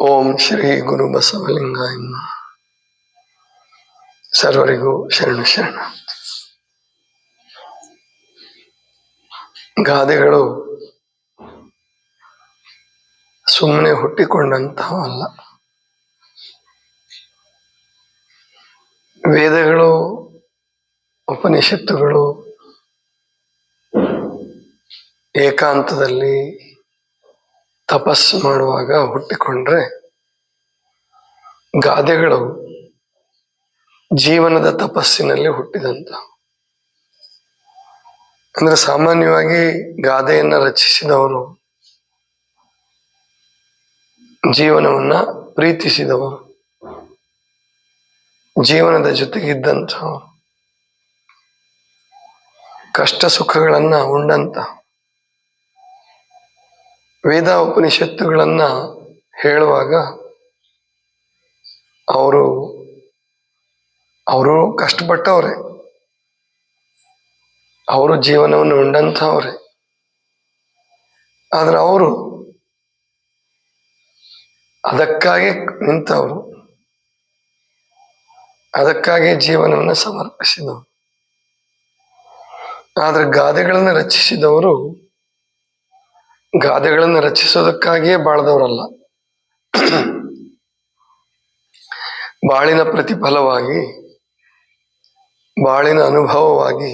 ಓಂ ಶ್ರೀ ಗುರು ಬಸವಲಿಂಗಾಯ ನಮಃ. ಸರ್ವರಿಗೂ ಶರಣು ಶರಣ. ಗಾದೆಗಳು ಸುಮ್ಮನೆ ಹುಟ್ಟಿಕೊಂಡಂತಹವಲ್ಲ. ವೇದಗಳು, ಉಪನಿಷತ್ತುಗಳು ಏಕಾಂತದಲ್ಲಿ ತಪಸ್ಸು ಮಾಡುವಾಗ ಹುಟ್ಟಿಕೊಂಡ್ರೆ, ಗಾದೆಗಳು ಜೀವನದ ತಪಸ್ಸಿನಲ್ಲಿ ಹುಟ್ಟಿದಂತ. ಅಂದ್ರೆ ಸಾಮಾನ್ಯವಾಗಿ ಗಾದೆಯನ್ನ ರಚಿಸಿದವರು ಜೀವನವನ್ನ ಪ್ರೀತಿಸಿದವರು, ಜೀವನದ ಜೊತೆಗಿದ್ದಂಥವರು, ಕಷ್ಟ ಸುಖಗಳನ್ನ ಉಂಡಂತ, ವೇದ ಉಪನಿಷತ್ತುಗಳನ್ನ ಹೇಳುವಾಗ ಅವರು ಕಷ್ಟಪಟ್ಟವ್ರೆ, ಅವರು ಜೀವನವನ್ನು ಉಂಡಂಥವ್ರೆ. ಆದ್ರೆ ಅವರು ಅದಕ್ಕಾಗಿ ನಿಂತವರು, ಅದಕ್ಕಾಗಿ ಜೀವನವನ್ನು ಸಮರ್ಪಿಸಿದವರು. ಆದ್ರೆ ಗಾದೆಗಳನ್ನು ರಚಿಸಿದವರು ಗಾದೆಗಳನ್ನು ರಚಿಸೋದಕ್ಕಾಗಿಯೇ ಬಾಳ್ದವರಲ್ಲ. ಬಾಳಿನ ಪ್ರತಿಫಲವಾಗಿ, ಬಾಳಿನ ಅನುಭವವಾಗಿ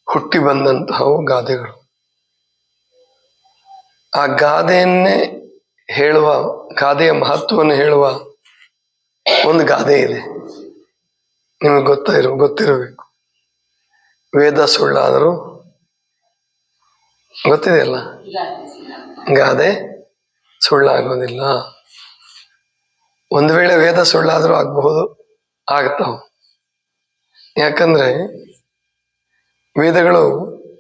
ಹುಟ್ಟಿ ಬಂದಂತಹವು ಗಾದೆಗಳು. ಆ ಗಾದೆಯನ್ನೇ ಹೇಳುವ, ಗಾದೆಯ ಮಹತ್ವವನ್ನು ಹೇಳುವ ಒಂದು ಗಾದೆ ಇದೆ, ನಿಮಗೆ ಗೊತ್ತಿರಬೇಕು. ವೇದ ಸುಳ್ಳಾದರೂ, ಗೊತ್ತಿದೆಯಲ್ಲ, ಗಾದೆ ಸುಳ್ಳಾಗೋದಿಲ್ಲ. ಒಂದು ವೇಳೆ ವೇದ ಸುಳ್ಳಾದರೂ ಆಗಬಹುದು, ಆಗ್ತಾವ. ಯಾಕಂದ್ರೆ ವೇದಗಳು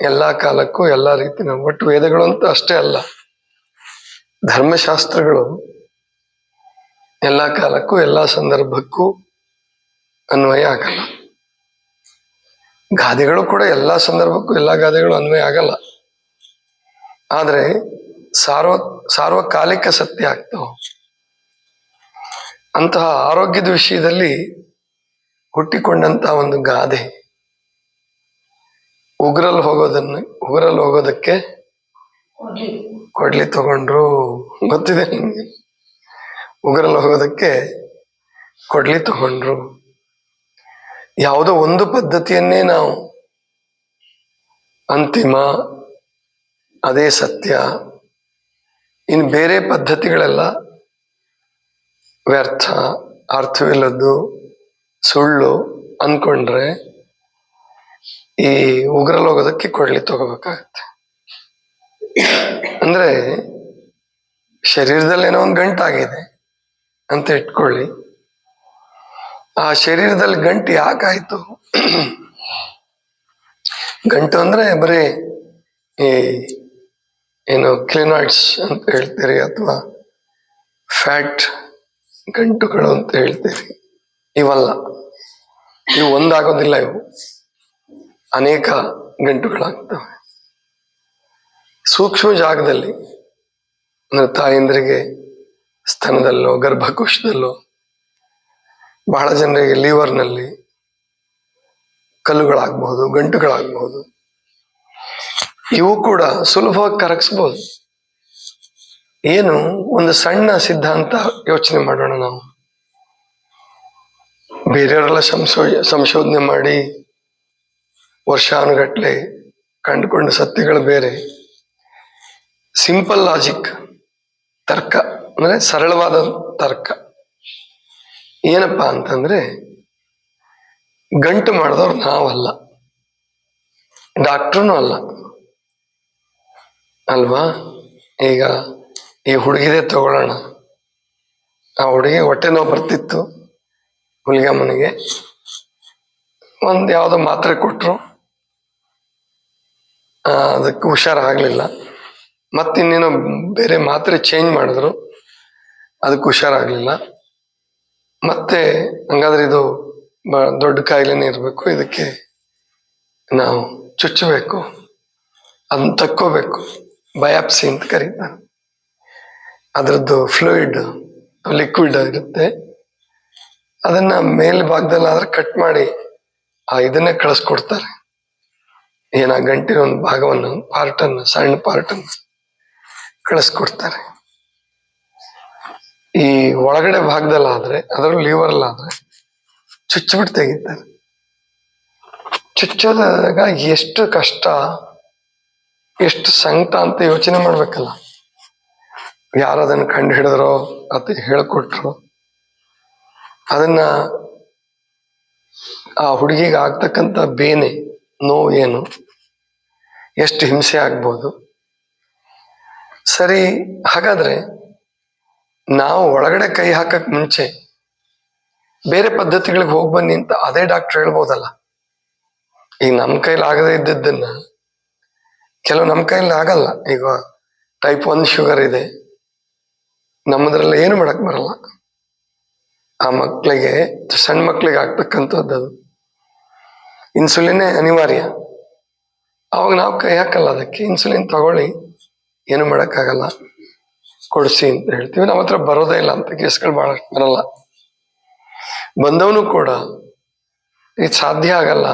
ಎಲ್ಲಾ ಕಾಲಕ್ಕೂ ಎಲ್ಲಾ ರೀತಿಯ, ಒಟ್ಟು ವೇದಗಳು ಅಂತ ಅಷ್ಟೇ ಅಲ್ಲ, ಧರ್ಮಶಾಸ್ತ್ರಗಳು ಎಲ್ಲಾ ಕಾಲಕ್ಕೂ ಎಲ್ಲಾ ಸಂದರ್ಭಕ್ಕೂ ಅನ್ವಯ ಆಗಲ್ಲ. ಗಾದೆಗಳು ಕೂಡ ಎಲ್ಲಾ ಸಂದರ್ಭಕ್ಕೂ ಎಲ್ಲಾ ಗಾದೆಗಳು ಅನ್ವಯ ಆಗಲ್ಲ. ಆದ್ರೆ ಸಾರ್ವಕಾಲಿಕ ಸತ್ಯ ಆಗ್ತಾವ. ಅಂತಹ ಆರೋಗ್ಯದ ವಿಷಯದಲ್ಲಿ ಹುಟ್ಟಿಕೊಂಡಂತಹ ಒಂದು ಗಾದೆ, ಉಗುರಲ್ಲಿ ಹೋಗೋದಕ್ಕೆ ಕೊಡ್ಲಿ ತಗೊಂಡ್ರು. ಗೊತ್ತಿದೆ ನಿಮ್ಗೆ, ಉಗುರಲ್ಲಿ ಹೋಗೋದಕ್ಕೆ ಕೊಡ್ಲಿ ತಗೊಂಡ್ರು. ಯಾವುದೋ ಒಂದು ಪದ್ಧತಿಯನ್ನೇ ನಾವು ಅಂತಿಮ, ಅದೇ ಸತ್ಯ, ಇನ್ನು ಬೇರೆ ಪದ್ಧತಿಗಳೆಲ್ಲ ವ್ಯರ್ಥ, ಅರ್ಥವಿಲ್ಲದ್ದು, ಸುಳ್ಳು ಅನ್ಕೊಂಡ್ರೆ ಈ ಉಗುರಲ್ಲಿ ಹೋಗೋದಕ್ಕೆ ಕೊಡ್ಲಿ ತಗೋಬೇಕಾಗತ್ತೆ. ಅಂದ್ರೆ ಶರೀರದಲ್ಲಿ ಏನೋ ಒಂದು ಗಂಟಾಗಿದೆ ಅಂತ ಇಟ್ಕೊಳ್ಳಿ. ಆ ಶರೀರದಲ್ಲಿ ಗಂಟು ಯಾಕಾಯ್ತು? ಗಂಟು ಅಂದ್ರೆ ಬರೀ ಈ ಏನು ಕ್ಲಿನಾಯ್ಡ್ಸ್ ಅಂತ ಹೇಳ್ತೀರಿ, ಅಥವಾ ಫ್ಯಾಟ್ ಗಂಟುಗಳು ಅಂತ ಹೇಳ್ತೀರಿ, ಇವಲ್ಲ. ಇವು ಒಂದಾಗೋದಿಲ್ಲ, ಇವು ಅನೇಕ ಗಂಟುಗಳಾಗ್ತವೆ. ಸೂಕ್ಷ್ಮ ಜಾಗದಲ್ಲಿ, ಅಂದ್ರೆ ತಾಯಂದ್ರಿಗೆ ಸ್ತನದಲ್ಲೋ ಗರ್ಭಕೋಶದಲ್ಲೋ, ಬಹಳ ಜನರಿಗೆ ಲಿವರ್ನಲ್ಲಿ ಕಲ್ಲುಗಳಾಗಬಹುದು, ಗಂಟುಗಳಾಗಬಹುದು. ಇವು ಕೂಡ ಸುಲಭವಾಗಿ ಕರಗಿಸ್ಬೋದು. ಏನು ಒಂದು ಸಣ್ಣ ಸಿದ್ಧಾಂತ ಯೋಚನೆ ಮಾಡೋಣ ನಾವು. ಬೇರೆಯವರೆಲ್ಲ ಸಂಶೋಧನೆ ಮಾಡಿ ವರ್ಷಾನುಗಟ್ಲೆ ಕಂಡುಕೊಂಡ ಸತ್ಯಗಳು ಬೇರೆ. ಸಿಂಪಲ್ ಲಾಜಿಕ್, ತರ್ಕ ಅಂದ್ರೆ ಸರಳವಾದ ತರ್ಕ ಏನಪ್ಪಾ ಅಂತಂದ್ರೆ, ಗಂಟು ಮಾಡಿದವ್ರು ನಾವಲ್ಲ, ಡಾಕ್ಟ್ರೂ ಅಲ್ಲ ಅಲ್ವಾ. ಈಗ ಈ ಹುಡುಗಿದೇ ತಗೊಳ್ಳೋಣ. ಆ ಹುಡುಗಿ ಹೊಟ್ಟೆ ನೋವು ಬರ್ತಿತ್ತು, ಹುಲಿಗಮ್ಮನಿಗೆ ಯಾವುದೋ ಮಾತ್ರೆ ಕೊಟ್ರು, ಅದಕ್ಕೆ ಹುಷಾರಾಗ್ಲಿಲ್ಲ. ಮತ್ತಿನ್ನೇನೋ ಬೇರೆ ಮಾತ್ರೆ ಚೇಂಜ್ ಮಾಡಿದ್ರು, ಅದಕ್ಕೆ ಹುಷಾರಾಗ್ಲಿಲ್ಲ. ಮತ್ತೆ ಹಂಗಾದ್ರೆ ಇದು ದೊಡ್ಡ ಕಾಯಿಲೆನೇ ಇರಬೇಕು, ಇದಕ್ಕೆ ನಾವು ಚುಚ್ಚಬೇಕು, ಅದನ್ನ ತಕ್ಕೋಬೇಕು, ಬಯಾಪ್ಸಿ ಅಂತ ಕರೀತಾರೆ. ಅದರದ್ದು ಫ್ಲೂಯಿಡ್ ಲಿಕ್ವಿಡ್ ಇರುತ್ತೆ, ಅದನ್ನ ಮೇಲ್ಭಾಗದಲ್ಲಿ ಆದ್ರೆ ಕಟ್ ಮಾಡಿ ಇದನ್ನೇ ಕಳಿಸ್ಕೊಡ್ತಾರೆ. ಏನ ಗಂಟಿನ ಒಂದು ಭಾಗವನ್ನು ಪಾರ್ಟನ್ನು ಸಣ್ಣ ಪಾರ್ಟನ್ನು ಕಳಿಸ್ಕೊಡ್ತಾರೆ. ಈ ಒಳಗಡೆ ಭಾಗದಲ್ಲಾದ್ರೆ ಅದರಲ್ಲೂ ಲಿವರ್ಲಾದ್ರೆ ಚುಚ್ಚಿಬಿಟ್ಟು ತೆಗಿತಾರೆ. ಚುಚ್ಚೋದಾಗ ಎಷ್ಟು ಕಷ್ಟ, ಎಷ್ಟು ಸಂಕಟ ಅಂತ ಯೋಚನೆ ಮಾಡ್ಬೇಕಲ್ಲ. ಯಾರು ಅದನ್ನು ಕಂಡು ಹಿಡಿದ್ರೋ ಅಥವಾ ಹೇಳ್ಕೊಟ್ರು, ಅದನ್ನ ಆ ಹುಡುಗಿಗೆ ಆಗ್ತಕ್ಕಂಥ ಬೇನೆ ನೋವು ಏನು, ಎಷ್ಟು ಹಿಂಸೆ ಆಗ್ಬೋದು. ಸರಿ, ಹಾಗಾದ್ರೆ ನಾವು ಒಳಗಡೆ ಕೈ ಹಾಕಕ್ ಮುಂಚೆ ಬೇರೆ ಪದ್ಧತಿಗಳಿಗೆ ಹೋಗಿ ಬನ್ನಿ ಅಂತ ಅದೇ ಡಾಕ್ಟರ್ ಹೇಳ್ಬೋದಲ್ಲ. ಈಗ ನಮ್ಮ ಕೈಲಿ ಆಗದೇ ಇದ್ದದ್ದನ್ನ ಕೆಲವು ನಮ್ಮ ಕೈಲಿ ಆಗಲ್ಲ. ಈಗ ಟೈಪ್ 1 ಶುಗರ್ ಇದೆ, ನಮ್ಮದ್ರಲ್ಲಿ ಏನು ಮಾಡಕ್ ಬರಲ್ಲ. ಆ ಮಕ್ಕಳಿಗೆ, ಸಣ್ಣ ಮಕ್ಕಳಿಗೆ ಆಗ್ತಕ್ಕಂಥದ್ದು ಅದು ಇನ್ಸುಲಿನೇ ಅನಿವಾರ್ಯ. ಅವಾಗ ನಾವು ಕೈ ಹಾಕಲ್ಲ ಅದಕ್ಕೆ. ಇನ್ಸುಲಿನ್ ತಗೊಳ್ಳಿ, ಏನು ಮಾಡೋಕ್ಕಾಗಲ್ಲ, ಕೊಡಿಸಿ ಅಂತ ಹೇಳ್ತೀವಿ. ನಮ್ಮ ಹತ್ರ ಬರೋದೇ ಇಲ್ಲ ಅಂತ ಕೇಸ್ಗಳು ಬಹಳಷ್ಟು ಬರಲ್ಲ. ಬಂದವನು ಕೂಡ ಇದು ಸಾಧ್ಯ ಆಗಲ್ಲ,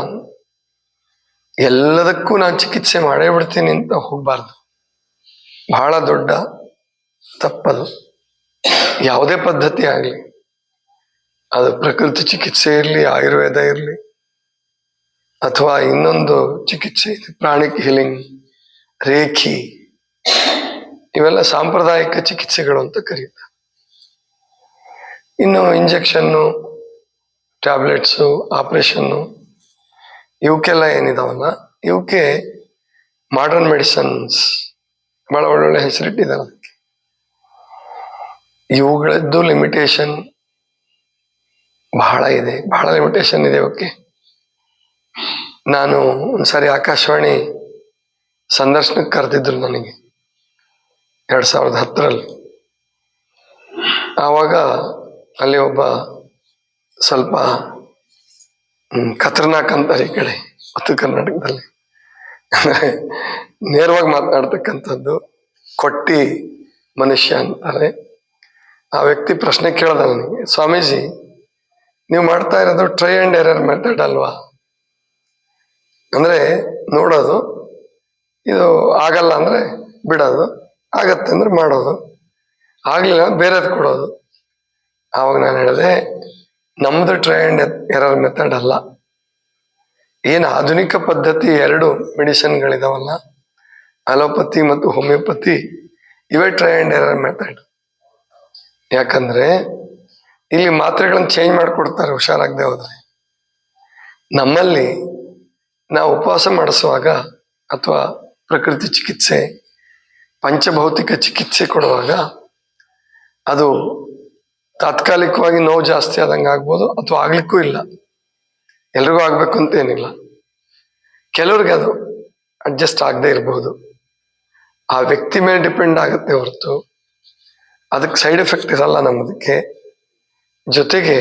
ಎಲ್ಲದಕ್ಕೂ ನಾನು ಚಿಕಿತ್ಸೆ ಮಾಡೇ ಬಿಡ್ತೀನಿ ಅಂತ ಹೋಗ್ಬಾರ್ದು. ಬಹಳ ದೊಡ್ಡ ತಪ್ಪದು. ಯಾವುದೇ ಪದ್ಧತಿ ಆಗಲಿ, ಅದು ಪ್ರಕೃತಿ ಚಿಕಿತ್ಸೆ ಇರಲಿ, ಆಯುರ್ವೇದ ಇರಲಿ, ಅಥವಾ ಇನ್ನೊಂದು ಚಿಕಿತ್ಸೆ ಇದೆ ಪ್ರಾಣಿಕ್ ಹೀಲಿಂಗ್, ರೇಖಿ, ಇವೆಲ್ಲ ಸಾಂಪ್ರದಾಯಿಕ ಚಿಕಿತ್ಸೆಗಳು ಅಂತ ಕರೀತಾರೆ. ಇನ್ನು ಇಂಜೆಕ್ಷನ್ನು, ಟ್ಯಾಬ್ಲೆಟ್ಸು, ಆಪರೇಷನ್ನು, ಇವಕ್ಕೆಲ್ಲ ಏನಿದಾವಲ್ಲ, ಇವಕ್ಕೆ ಮಾಡರ್ನ್ ಮೆಡಿಸನ್ಸ್ ಬಹಳ ಒಳ್ಳೊಳ್ಳೆ ಹೆಸರಿಟ್ಟಿದ್ದಾರೆ. ಅದಕ್ಕೆ ಇವುಗಳದ್ದು ಲಿಮಿಟೇಷನ್ ಬಹಳ ಇದೆ, ಬಹಳ ಲಿಮಿಟೇಷನ್ ಇದೆ ಇವಕ್ಕೆ. ನಾನು ಒಂದ್ಸಾರಿ ಆಕಾಶವಾಣಿ ಸಂದರ್ಶನಕ್ಕೆ ಕರೆದಿದ್ರು ನನಗೆ 2010ರಲ್ಲಿ. ಆವಾಗ ಅಲ್ಲಿ ಒಬ್ಬ ಸ್ವಲ್ಪ ಖತರ್ನಾಕ್ ಅಂತಾರೆ ಈ ಕಡೆ ಉತ್ತರ ಕರ್ನಾಟಕದಲ್ಲಿ, ನೇರವಾಗಿ ಮಾತನಾಡ್ತಕ್ಕಂಥದ್ದು, ಕೊಟ್ಟಿ ಮನುಷ್ಯ ಅಂತಾರೆ. ಆ ವ್ಯಕ್ತಿ ಪ್ರಶ್ನೆ ಕೇಳ್ದ ನನಗೆ, ಸ್ವಾಮೀಜಿ ನೀವು ಮಾಡ್ತಾ ಇರೋದು ಟ್ರೈ ಅಂಡ್ ಎರರ್ ಮೆಥಡ್ ಅಲ್ವಾ? ಅಂದ್ರೆ ನೋಡೋದು, ಇದು ಆಗಲ್ಲ ಅಂದ್ರೆ ಬಿಡೋದು, ಆಗತ್ತೆ ಅಂದ್ರೆ ಮಾಡೋದು, ಆಗ್ಲಿಲ್ಲ ಬೇರೆದ್ ಕೊಡೋದು. ಆವಾಗ ನಾನು ಹೇಳಿದೆ, ನಮ್ದು ಟ್ರೈ ಅಂಡ್ ಎರರ್ ಮೆಥಡ್ ಅಲ್ಲ. ಏನು ಆಧುನಿಕ ಪದ್ಧತಿ 2 ಮೆಡಿಸಿನ್ಗಳಿದಾವಲ್ಲ, ಅಲೋಪತಿ ಮತ್ತು ಹೋಮಿಯೋಪತಿ, ಇವೇ ಟ್ರೈ ಅಂಡ್ ಎರರ್ ಮೆಥಡ್. ಯಾಕಂದ್ರೆ ಇಲ್ಲಿ ಮಾತ್ರೆಗಳನ್ನ ಚೇಂಜ್ ಮಾಡಿಕೊಡ್ತಾರೆ ಹುಷಾರಾಗದೆ ಹೋದ್ರೆ. ನಮ್ಮಲ್ಲಿ ನಾವು ಉಪವಾಸ ಮಾಡಿಸುವಾಗ ಅಥವಾ ಪ್ರಕೃತಿ ಚಿಕಿತ್ಸೆ, ಪಂಚಭೌತಿಕ ಚಿಕಿತ್ಸೆ ಕೊಡುವಾಗ ಅದು ತಾತ್ಕಾಲಿಕವಾಗಿ ನೋವು ಜಾಸ್ತಿ ಆದಂಗೆ ಆಗ್ಬೋದು, ಅಥವಾ ಆಗ್ಲಿಕ್ಕೂ ಇಲ್ಲ. ಎಲ್ರಿಗೂ ಆಗ್ಬೇಕು ಅಂತ ಏನಿಲ್ಲ, ಕೆಲವ್ರಿಗೆ ಅದು ಅಡ್ಜಸ್ಟ್ ಆಗದೆ ಇರ್ಬೋದು. ಆ ವ್ಯಕ್ತಿ ಮೇಲೆ ಡಿಪೆಂಡ್ ಆಗುತ್ತೆ ಹೊರತು ಅದಕ್ಕೆ ಸೈಡ್ ಎಫೆಕ್ಟ್ ಇರಲ್ಲ ನಮ್ಮದಕ್ಕೆ. ಜೊತೆಗೆ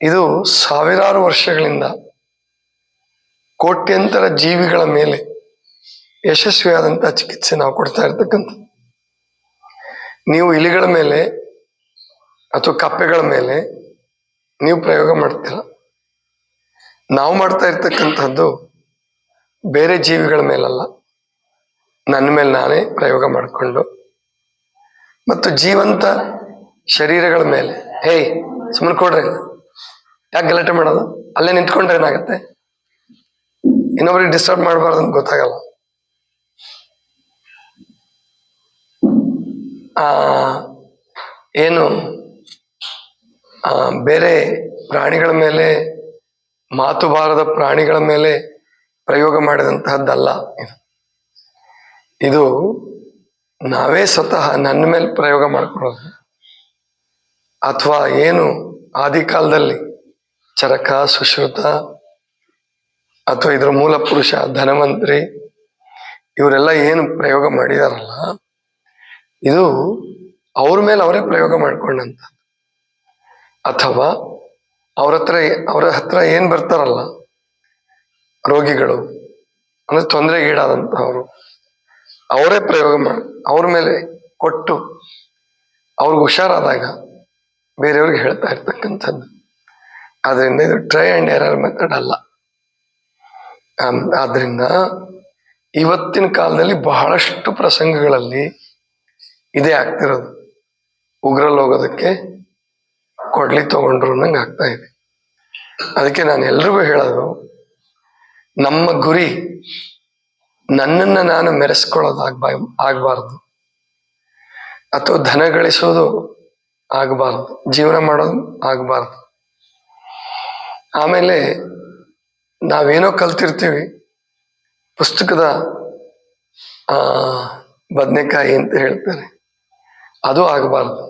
ಇದು ಸಾವಿರಾರು ವರ್ಷಗಳಿಂದ ಕೋಟ್ಯಂತರ ಜೀವಿಗಳ ಮೇಲೆ ಯಶಸ್ವಿಯಾದಂತಹ ಚಿಕಿತ್ಸೆ ನಾವು ಕೊಡ್ತಾ ಇರ್ತಕ್ಕಂಥ. ನೀವು ಇಲಿಗಳ ಮೇಲೆ ಅಥವಾ ಕಪ್ಪೆಗಳ ಮೇಲೆ ನೀವು ಪ್ರಯೋಗ ಮಾಡ್ತೀರ, ನಾವು ಮಾಡ್ತಾ ಇರ್ತಕ್ಕಂಥದ್ದು ಬೇರೆ ಜೀವಿಗಳ ಮೇಲಲ್ಲ, ನನ್ನ ಮೇಲೆ ನಾನೇ ಪ್ರಯೋಗ ಮಾಡಿಕೊಂಡು, ಮತ್ತು ಜೀವಂತ ಶರೀರಗಳ ಮೇಲೆ. ಹೇಯ್, ಸುಮ್ಮನೆ ಕೊಡ್ರಿ, ಯಾಕೆ ಗಲಾಟೆ ಮಾಡೋದು? ಅಲ್ಲೇ ನಿಂತ್ಕೊಂಡ್ರೆ ಏನಾಗತ್ತೆ? ಇನ್ನೊಬ್ರಿಗೆ ಡಿಸ್ಟರ್ಬ್ ಮಾಡಬಾರ್ದು ಅಂತ ಗೊತ್ತಾಗಲ್ಲ. ಏನು ಬೇರೆ ಪ್ರಾಣಿಗಳ ಮೇಲೆ, ಮಾತು ಬಾರದ ಪ್ರಾಣಿಗಳ ಮೇಲೆ ಪ್ರಯೋಗ ಮಾಡಿದಂತಹದ್ದಲ್ಲ ಇದು. ಇದು ನಾವೇ ಸ್ವತಃ ನನ್ನ ಮೇಲೆ ಪ್ರಯೋಗ ಮಾಡ್ಕೊಳ್ಳೋದು. ಅಥವಾ ಏನು ಆದಿಕಾಲದಲ್ಲಿ ಚರಕ, ಸುಶ್ರುತ, ಅಥವಾ ಇದರ ಮೂಲ ಪುರುಷ ಧನವಂತ್ರಿ, ಇವರೆಲ್ಲ ಏನು ಪ್ರಯೋಗ ಮಾಡಿದಾರಲ್ಲ, ಇದು ಅವ್ರ ಮೇಲೆ ಅವರೇ ಪ್ರಯೋಗ ಮಾಡ್ಕೊಂಡಂತ. ಅಥವಾ ಅವ್ರ ಹತ್ರ ಏನ್ ಬರ್ತಾರಲ್ಲ ರೋಗಿಗಳು, ಅಂದ್ರೆ ತೊಂದರೆಗೀಡಾದಂತಹವರು, ಅವರೇ ಪ್ರಯೋಗ ಮಾಡಿ ಅವ್ರ ಮೇಲೆ ಕೊಟ್ಟು ಅವ್ರಿಗೆ ಹುಷಾರಾದಾಗ ಬೇರೆಯವ್ರಿಗೆ ಹೇಳ್ತಾ ಇರ್ತಕ್ಕಂಥದ್ದು. ಆದ್ರಿಂದ ಇದು ಟ್ರೈ ಅಂಡ್ ಎರರ್ ಮೆಥಡ್ ಅಲ್ಲ. ಆದ್ರಿಂದ ಇವತ್ತಿನ ಕಾಲದಲ್ಲಿ ಬಹಳಷ್ಟು ಪ್ರಸಂಗಗಳಲ್ಲಿ ಇದೇ ಆಗ್ತಿರೋದು. ಉಗ್ರಲ್ಲಿ ಹೋಗೋದಕ್ಕೆ ಕೊಡ್ಲಿ ತಗೊಂಡ್ರು ಅನ್ನಂಗೆ ಆಗ್ತಾ ಇದೆ. ಅದಕ್ಕೆ ನಾನು ಎಲ್ರಿಗೂ ಹೇಳೋದು, ನಮ್ಮ ಗುರಿ ನನ್ನನ್ನು ನಾನು ಮೆರೆಸ್ಕೊಳ್ಳೋದು ಆಗ್ಬಾರ್ದು, ಅಥವಾ ಧನ ಗಳಿಸೋದು ಆಗಬಾರ್ದು, ಜೀವನ ಮಾಡೋದು ಆಗಬಾರ್ದು. ಆಮೇಲೆ ನಾವೇನೋ ಕಲ್ತಿರ್ತೀವಿ, ಪುಸ್ತಕದ ಬದನೆಕಾಯಿ ಅಂತ ಹೇಳ್ತಾರೆ, ಅದು ಆಗಬಾರ್ದು.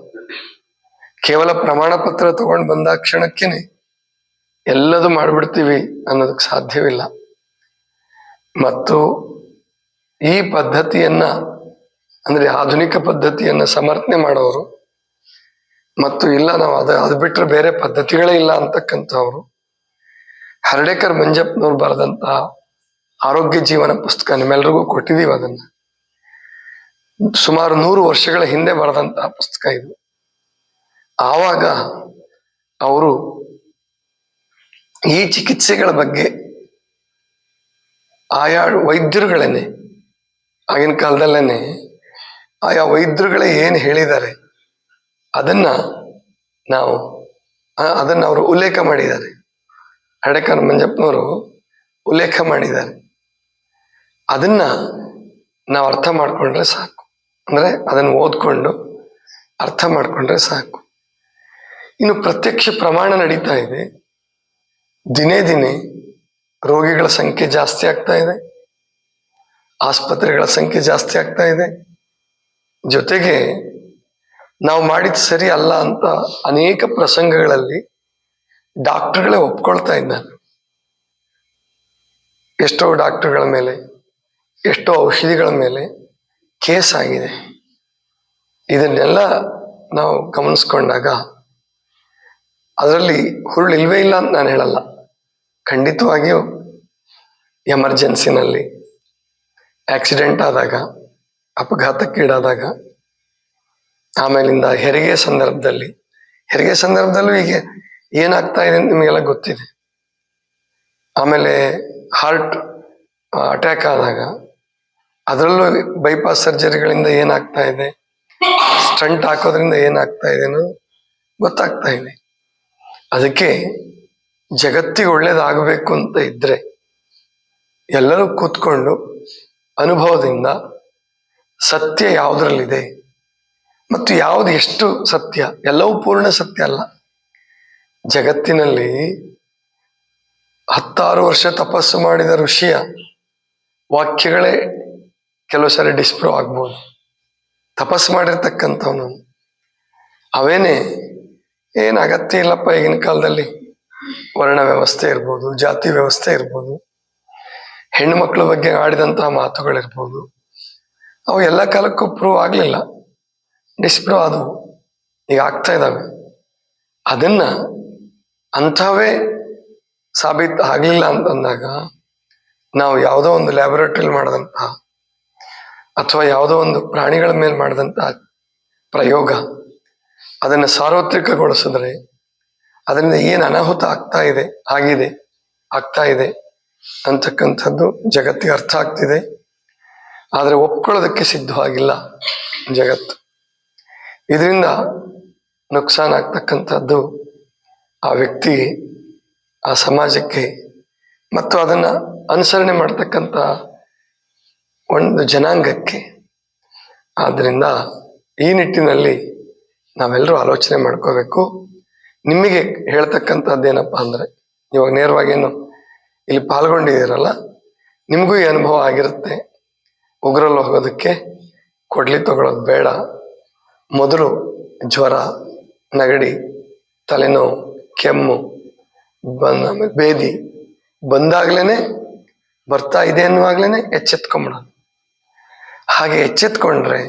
ಕೇವಲ ಪ್ರಮಾಣ ಪತ್ರ ತಗೊಂಡು ಬಂದ ಕ್ಷಣಕ್ಕೇನೆ ಎಲ್ಲದೂ ಮಾಡಿಬಿಡ್ತೀವಿ ಅನ್ನೋದಕ್ಕೆ ಸಾಧ್ಯವಿಲ್ಲ. ಮತ್ತು ಈ ಪದ್ಧತಿಯನ್ನ, ಅಂದ್ರೆ ಆಧುನಿಕ ಪದ್ಧತಿಯನ್ನ ಸಮರ್ಥನೆ ಮಾಡೋರು, ಮತ್ತು ಇಲ್ಲ ನಾವು ಅದು ಬಿಟ್ಟರೆ ಬೇರೆ ಪದ್ಧತಿಗಳೇ ಇಲ್ಲ ಅಂತಕ್ಕಂಥವ್ರು, ಹರ್ಡೇಕರ್ ಮಂಜಪ್ಪನವ್ರು ಬರೆದಂತಹ ಆರೋಗ್ಯ ಜೀವನ ಪುಸ್ತಕ ನಿಮ್ಮೆಲ್ರಿಗೂ ಕೊಟ್ಟಿದ್ದೀವಿ. ಅದನ್ನ ಸುಮಾರು 100 ವರ್ಷಗಳ ಹಿಂದೆ ಬರೆದಂತಹ ಪುಸ್ತಕ ಇದು. ಆವಾಗ ಅವರು ಈ ಚಿಕಿತ್ಸೆಗಳ ಬಗ್ಗೆ ಆಯಾ ವೈದ್ಯರುಗಳೇನೆ, ಆಗಿನ ಕಾಲದಲ್ಲೇನೆ ಆಯಾ ವೈದ್ಯರುಗಳೇ ಏನು ಹೇಳಿದ್ದಾರೆ ಅದನ್ನ ಅವರು ಉಲ್ಲೇಖ ಮಾಡಿದ್ದಾರೆ. ಹರ್ಡೇಕರ್ ಮಂಜಪ್ಪನವರು ಉಲ್ಲೇಖ ಮಾಡಿದ್ದಾರೆ. ಅದನ್ನ ನಾವು ಅರ್ಥ ಮಾಡ್ಕೊಂಡ್ರೆ ಸಾಕು. ಅಂದ್ರೆ ಅದನ್ನು ಓದ್ಕೊಂಡು ಅರ್ಥ ಮಾಡ್ಕೊಂಡ್ರೆ ಸಾಕು. ಇನ್ನು ಪ್ರತ್ಯಕ್ಷ ಪ್ರಮಾಣ ನಡೀತಾ ಇದೆ. ದಿನೇ ದಿನೇ ರೋಗಿಗಳ ಸಂಖ್ಯೆ ಜಾಸ್ತಿ ಆಗ್ತಾ ಇದೆ, ಆಸ್ಪತ್ರೆಗಳ ಸಂಖ್ಯೆ ಜಾಸ್ತಿ ಆಗ್ತಾ ಇದೆ. ಜೊತೆಗೆ ನಾವು ಮಾಡಿದ ಸರಿ ಅಲ್ಲ ಅಂತ ಅನೇಕ ಪ್ರಸಂಗಗಳಲ್ಲಿ ಡಾಕ್ಟರ್ಗಳೇ ಒಪ್ಕೊಳ್ತಾ ಇದ್ದಾರೆ. ಎಷ್ಟೋ ಡಾಕ್ಟರ್ಗಳ ಮೇಲೆ, ಎಷ್ಟೋ ಔಷಧಿಗಳ ಮೇಲೆ ಕೇಸ್ ಆಗಿದೆ. ಇದನ್ನೆಲ್ಲ ನಾವು ಗಮನಿಸ್ಕೊಂಡಾಗ ಅದರಲ್ಲಿ ಹುರುಳು ಇಲ್ವೇ ಇಲ್ಲ ಅಂತ ನಾನು ಹೇಳಲ್ಲ. ಖಂಡಿತವಾಗಿಯೂ ಎಮರ್ಜೆನ್ಸಿನಲ್ಲಿ, ಆಕ್ಸಿಡೆಂಟ್ ಆದಾಗ, ಅಪಘಾತಕ್ಕೀಡಾದಾಗ, ಆಮೇಲಿಂದ ಹೆರಿಗೆ ಸಂದರ್ಭದಲ್ಲೂ ಈಗ ಏನಾಗ್ತಾ ಇದೆ ಅಂತ ನಿಮಗೆಲ್ಲ ಗೊತ್ತಿದೆ. ಆಮೇಲೆ ಹಾರ್ಟ್ ಅಟ್ಯಾಕ್ ಆದಾಗ, ಅದರಲ್ಲೂ ಬೈಪಾಸ್ ಸರ್ಜರಿಗಳಿಂದ ಏನಾಗ್ತಾ ಇದೆ, ಸ್ಟಂಟ್ ಹಾಕೋದ್ರಿಂದ ಏನಾಗ್ತಾ ಇದೆ ಅನ್ನೋದು ಗೊತ್ತಾಗ್ತಾ ಇದೆ. ಅದಕ್ಕೆ ಜಗತ್ತಿಗೆ ಒಳ್ಳೇದಾಗಬೇಕು ಅಂತ ಇದ್ರೆ ಎಲ್ಲರೂ ಕೂತ್ಕೊಂಡು ಅನುಭವದಿಂದ ಸತ್ಯ ಯಾವುದ್ರಲ್ಲಿದೆ ಮತ್ತು ಯಾವುದು ಎಷ್ಟು ಸತ್ಯ, ಎಲ್ಲವೂ ಪೂರ್ಣ ಸತ್ಯ ಅಲ್ಲ. ಜಗತ್ತಿನಲ್ಲಿ 16 ವರ್ಷ ತಪಸ್ಸು ಮಾಡಿದ ಋಷಿಯ ವಾಕ್ಯಗಳೇ ಕೆಲವು ಸರಿ ಡಿಸ್ಪ್ರೂವ್ ಆಗ್ಬೋದು. ತಪಸ್ಸು ಮಾಡಿರ್ತಕ್ಕಂಥವನು ಅವೇನೇ ಏನು ಅಗತ್ಯ ಇಲ್ಲಪ್ಪ. ಈಗಿನ ಕಾಲದಲ್ಲಿ ವರ್ಣ ವ್ಯವಸ್ಥೆ ಇರ್ಬೋದು, ಜಾತಿ ವ್ಯವಸ್ಥೆ ಇರ್ಬೋದು, ಹೆಣ್ಣು ಮಕ್ಕಳ ಬಗ್ಗೆ ಆಡಿದಂತಹ ಮಾತುಗಳಿರ್ಬೋದು, ಅವು ಎಲ್ಲ ಕಾಲಕ್ಕೂ ಪ್ರೂವ್ ಆಗಲಿಲ್ಲ, ಡಿಸ್ಪ್ರೂವ್ ಆದವು, ಈಗ ಆಗ್ತಾ ಇದ್ದಾವೆ. ಅದನ್ನ ಅಂಥವೇ ಸಾಬೀತು ಆಗಲಿಲ್ಲ ಅಂತಂದಾಗ ನಾವು ಯಾವುದೋ ಒಂದು ಲ್ಯಾಬೊರೇಟರಿಲಿ ಮಾಡಿದಂತಹ ಅಥವಾ ಯಾವುದೋ ಒಂದು ಪ್ರಾಣಿಗಳ ಮೇಲೆ ಮಾಡಿದಂತಹ ಪ್ರಯೋಗ ಅದನ್ನು ಸಾರ್ವತ್ರಿಕಗೊಳಿಸಿದ್ರೆ ಅದರಿಂದ ಏನು ಅನಾಹುತ ಆಗ್ತಾ ಇದೆ ಅಂತಕ್ಕಂಥದ್ದು ಜಗತ್ತಿಗೆ ಅರ್ಥ ಆಗ್ತಿದೆ. ಆದರೆ ಒಪ್ಕೊಳ್ಳೋದಕ್ಕೆ ಸಿದ್ಧವಾಗಿಲ್ಲ ಜಗತ್ತು. ಇದರಿಂದ ನುಕ್ಸಾನ್ ಆಗ್ತಕ್ಕಂಥದ್ದು ಆ ವ್ಯಕ್ತಿಗೆ, ಆ ಸಮಾಜಕ್ಕೆ, ಮತ್ತು ಅದನ್ನ ಅನುಸರಣೆ ಮಾಡ್ತಕ್ಕಂಥ ಒಂದು ಜನಾಂಗಕ್ಕೆ. ಆದ್ರಿಂದ ಈ ನಿಟ್ಟಿನಲ್ಲಿ ನಾವೆಲ್ಲರೂ ಆಲೋಚನೆ ಮಾಡ್ಕೋಬೇಕು. ನಿಮಗೆ ಹೇಳ್ತಕ್ಕಂಥದ್ದೇನಪ್ಪ ಅಂದ್ರೆ, ಇವಾಗ ನೇರವಾಗೇನು ಇಲ್ಲಿ ಪಾಲ್ಗೊಂಡಿದ್ದೀರಲ್ಲ, ನಿಮಗೂ ಈ ಅನುಭವ ಆಗಿರುತ್ತೆ. ಉಗ್ರಲ್ಲಿ ಹೋಗೋದಕ್ಕೆ ಕೊಡ್ಲಿ ತಗೊಳ್ಳೋದು ಬೇಡ. ಮೊದಲು ಜ್ವರ, ನೆಗಡಿ, ತಲೆನೋವು, ಕೆಮ್ಮು, ಆಮೇಲೆ ಬೇದಿ ಬಂದಾಗ್ಲೇನೆ, ಬರ್ತಾ ಇದೆ ಅನ್ನುವಾಗ್ಲೇನೆ ಎಚ್ಚೆತ್ಕೊಂಬಿಡೋದು. ಹಾಗೆ ಎಚ್ಚೆತ್ಕೊಂಡ್ರೆ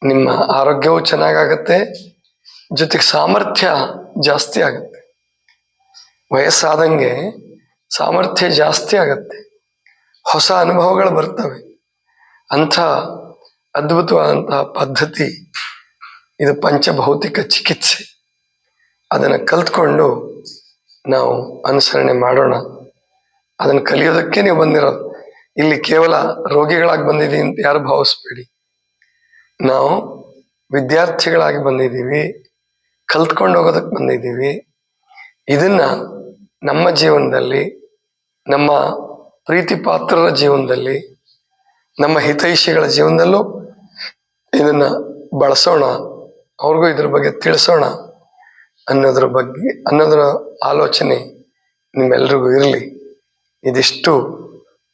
ನಿಮ್ಮ ಆರೋಗ್ಯವು ಚೆನ್ನಾಗಾಗತ್ತೆ, ಜೊತೆಗೆ ಸಾಮರ್ಥ್ಯ ಜಾಸ್ತಿ ಆಗುತ್ತೆ. ವಯಸ್ಸಾದಂಗೆ ಸಾಮರ್ಥ್ಯ ಜಾಸ್ತಿ ಆಗತ್ತೆ, ಹೊಸ ಅನುಭವಗಳು ಬರ್ತವೆ. ಅಂಥ ಅದ್ಭುತವಾದಂತಹ ಪದ್ಧತಿ ಇದು ಪಂಚಭೌತಿಕ ಚಿಕಿತ್ಸೆ. ಅದನ್ನು ಕಲ್ತ್ಕೊಂಡು ನಾವು ಅನುಸರಣೆ ಮಾಡೋಣ. ಅದನ್ನು ಕಲಿಯೋದಕ್ಕೆ ನೀವು ಬಂದಿರೋದು. ಇಲ್ಲಿ ಕೇವಲ ರೋಗಿಗಳಾಗಿ ಬಂದಿದ್ದೀವಿ ಅಂತ ಯಾರು ಭಾವಿಸ್ಬೇಡಿ. ನಾವು ವಿದ್ಯಾರ್ಥಿಗಳಾಗಿ ಬಂದಿದ್ದೀವಿ, ಕಲ್ತ್ಕೊಂಡು ಹೋಗೋದಕ್ಕೆ ಬಂದಿದ್ದೀವಿ. ಇದನ್ನ ನಮ್ಮ ಜೀವನದಲ್ಲಿ, ನಮ್ಮ ಪ್ರೀತಿ ಪಾತ್ರರ ಜೀವನದಲ್ಲಿ, ನಮ್ಮ ಹಿತೈಷಿಗಳ ಜೀವನದಲ್ಲೂ ಇದನ್ನ ಬಳಸೋಣ, ಅವ್ರಿಗೂ ಇದ್ರ ಬಗ್ಗೆ ತಿಳಿಸೋಣ ಅನ್ನೋದ್ರ ಆಲೋಚನೆ ನಿಮ್ಮೆಲ್ರಿಗೂ ಇರಲಿ. ಇದಿಷ್ಟು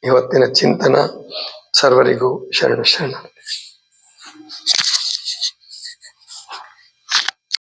ಇವತ್ತಿನ ಚಿಂತನ. ಸರ್ವರಿಗೂ ಶರಣ.